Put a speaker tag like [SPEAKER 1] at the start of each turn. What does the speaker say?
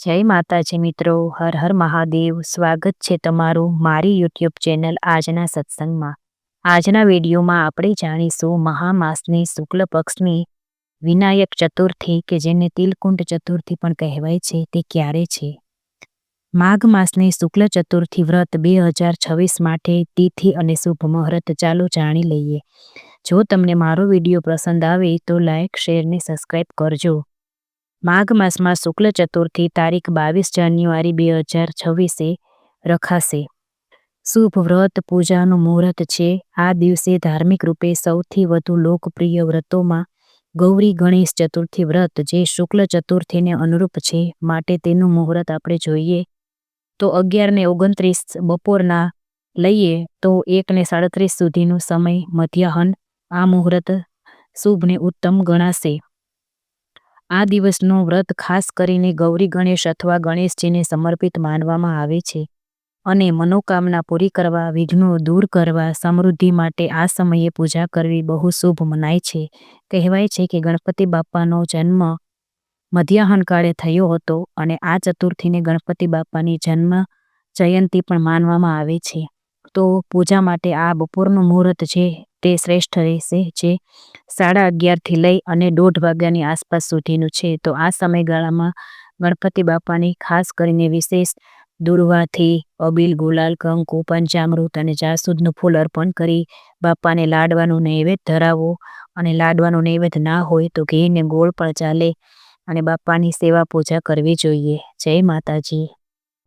[SPEAKER 1] જય માતાજી મિત્રો, હર હર મહાદેવ. સ્વાગત છે તમારું મારી યુટ્યુબ ચેનલ આજના સત્સંગમાં. આજના વિડીયોમાં આપણે જાણીશું મહામાસની શુક્લ પક્ષની વિનાયક ચતુર્થી કે જેને તિલકુંડ ચતુર્થી પણ કહેવાય છે તે ક્યારે છે. માઘ માસની શુક્લ ચતુર્થી વ્રત 2026 માટે તિથિ અને શુભ મુહૂર્ત ચાલો જાણી લઈએ. જો તમને મારો વિડીયો પસંદ આવે તો લાઇક, શેર ને સબસ્ક્રાઈબ કરજો. માઘ માસમાં શુક્લ ચતુર્થી તારીખ 22 જાન્યુઆરી 2026 રખાશે. શુભ વ્રત પૂજાનું મુહૂર્ત છે. આ દિવસે ધાર્મિક રૂપે સૌથી વધુ લોકપ્રિય વ્રતોમાં ગૌરી ગણેશ ચતુર્થી વ્રત જે શુક્લ ચતુર્થીને અનુરૂપ છે માટે તેનું મુહૂર્ત આપણે જોઈએ તો 11:29 બપોરના લઈએ તો 1:37 સુધીનો સમય મધ્યાહન. આ મુહૂર્ત શુભ ને ઉત્તમ ગણાશે. આ દિવસનું વ્રત ખાસ કરીને ગૌરી ગણેશ અથવા ગણેશજીને સમર્પિત માનવામાં આવે છે અને મનોકામના પૂરી કરવા, વિઘ્નો દૂર કરવા, સમૃદ્ધિ માટે આ સમયે પૂજા કરવી બહુ શુભ મનાય છે. કહેવાય છે કે ગણપતિ બાપ્પાનો જન્મ મધ્યાહન કાળે થયો હતો અને આ ચતુર્થીને ગણપતિ બાપ્પાની જન્મ જયંતી પણ માનવામાં આવે છે. તો પૂજા માટે આ બપોરનું મુહૂર્ત છે તે શ્રેષ્ઠ રહેશે, જે 11:30 લઈ અને 1:30 વાગ્યાની આસપાસ સુધીનું છે. તો આ સમયગાળામાં ગણપતિ બાપાની ખાસ કરીને વિશેષ દુર્વાથી અબીલ, ગુલાલ, કંકુ, પંચામૃત અને જાસૂદનું ફૂલ અર્પણ કરી બાપાને લાડવાનું નૈવેદ્ય ધરાવો. અને લાડવાનું નૈવેદ્ય ના હોય તો ઘી ને ગોળ પણ ચાલે અને બાપાની સેવા પૂજા કરવી જોઈએ. જય માતાજી.